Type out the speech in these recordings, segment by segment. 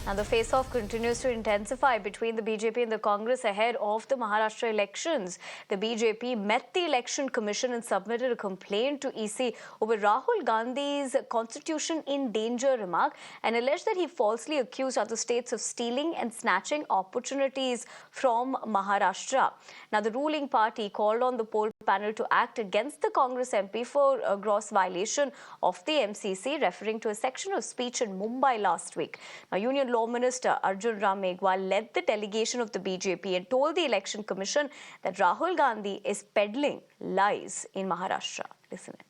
Now, the face-off continues to intensify between the BJP and the Congress ahead of the Maharashtra elections. The BJP met the Election Commission and submitted a complaint to EC over Rahul Gandhi's constitution in danger remark and alleged that he falsely accused other states of stealing and snatching opportunities from Maharashtra. Now, the ruling party called on the poll panel to act against the Congress MP for a gross violation of the MCC, referring to a section of speech in Mumbai last week. Now, Union Law Minister Arjun Ram Meghwal led the delegation of the BJP and told the Election Commission that Rahul Gandhi is peddling lies in Maharashtra. Listen in.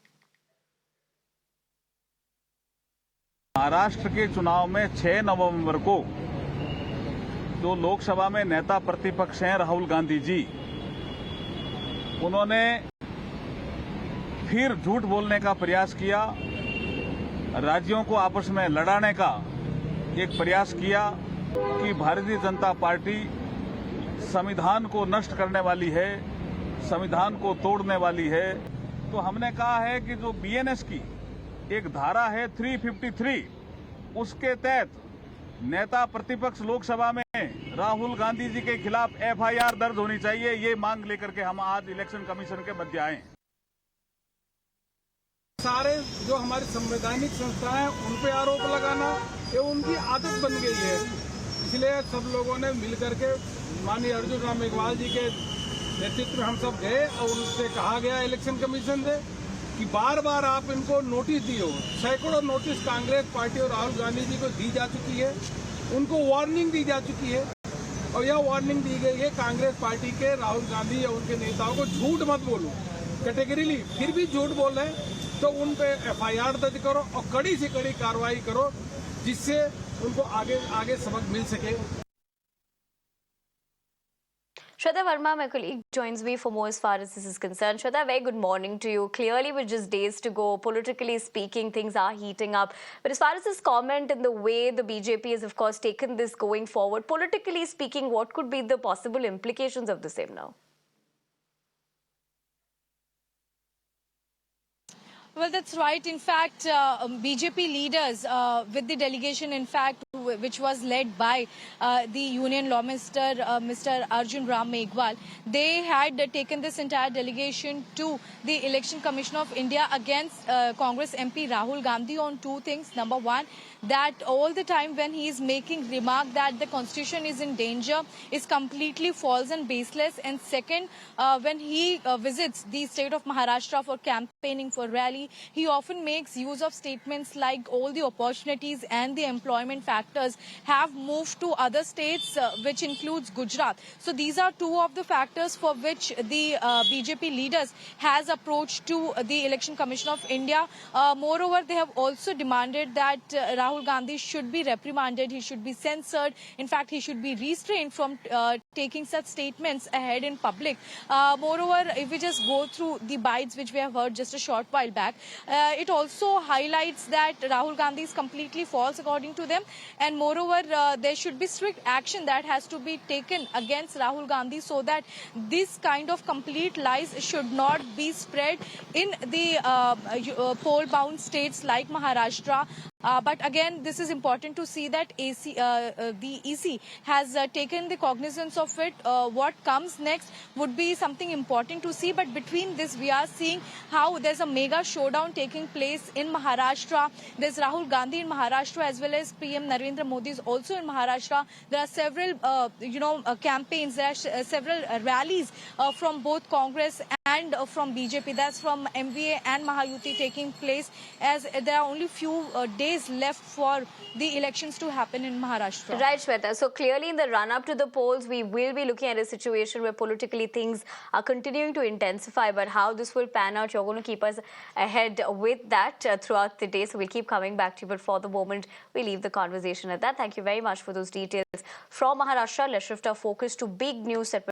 Maharashtra के चुनाव में 6 नवंबर को जो लोकसभा में नेता प्रतिपक्ष हैं राहुल गांधी जी, उन्होंने फिर झूठ बोलने का प्रयास किया, राज्यों को आपस में लड़ाने का एक प्रयास किया कि भारतीय जनता पार्टी संविधान को नष्ट करने वाली है, संविधान को तोड़ने वाली है। तो हमने कहा है कि जो बीएनएस की एक धारा है 353, उसके तहत नेता प्रतिपक्ष लोकसभा में राहुल गांधी जी के खिलाफ एफआईआर दर्ज होनी चाहिए। ये मांग लेकर के हम आज इलेक्शन कमीशन के मध्य आए। सारे जो हमारी संवैधानिक संस्थाएं हैं उन पे आरोप लगाना ये उनकी आदत बन गई है। इसलिए सब लोगों ने मिलकर के माननीय अर्जुन राम मेघवाल जी के नेतृत्व में हम सब गए और उनसे कहा गया इलेक्शन कमीशन से कि बार बार आप इनको नोटिस दिए हो। सैकड़ों नोटिस कांग्रेस पार्टी और राहुल गांधी जी को दी जा चुकी है, उनको वार्निंग दी जा चुकी है और यह वार्निंग दी गई है कांग्रेस पार्टी के राहुल गांधी या उनके नेताओं को झूठ मत बोलो कैटेगरीली, फिर भी झूठ बोल रहे हैं तो उन पे एफआईआर दर्ज करो और कड़ी से कड़ी कार्रवाई करो जिससे उनको आगे सबक मिल सके। Shweta Verma, my colleague, joins me for more as far as this is concerned. Shweta, very good morning to you. Clearly, with just days to go, politically speaking, things are heating up. But as far as this comment and the way the BJP has, of course, taken this going forward, politically speaking, what could be the possible implications of the same now? Well, that's right. In fact, BJP leaders with the delegation, in fact, which was led by the Union Law Minister, Mr. Arjun Ram Meghwal, they had taken this entire delegation to the Election Commission of India against Congress MP Rahul Gandhi on two things. Number one, that all the time when he is making remark that the constitution is in danger is completely false and baseless. And second, when he visits the state of Maharashtra for campaigning, for rally, he often makes use of statements like all the opportunities and the employment factors have moved to other states, which includes Gujarat. So these are two of the factors for which the BJP leaders has approached to the Election Commission of India. Moreover, they have also demanded that Rahul Gandhi should be reprimanded, he should be censored. In fact, he should be restrained from taking such statements ahead in public. Moreover, if we just go through the bites which we have heard just a short while back, it also highlights that Rahul Gandhi is completely false according to them, and moreover there should be strict action that has to be taken against Rahul Gandhi so that this kind of complete lies should not be spread in the poll-bound states like Maharashtra. But again, this is important to see that the EC has taken the cognizance of it. What comes next would be something important to see. But between this, we are seeing how there's a mega showdown taking place in Maharashtra. There's Rahul Gandhi in Maharashtra as well as PM Narendra Modi is also in Maharashtra. There are several, campaigns. There are several rallies from both Congress and from BJP. That's from MVA and Mahayuti taking place as there are only few days left for the elections to happen in Maharashtra. Right, Shweta. So clearly in the run-up to the polls, we will be looking at a situation where politically things are continuing to intensify, but how this will pan out, you're going to keep us ahead with that throughout the day. So we'll keep coming back to you, but for the moment, we leave the conversation at that. Thank you very much for those details. From Maharashtra, let's shift our focus to big news that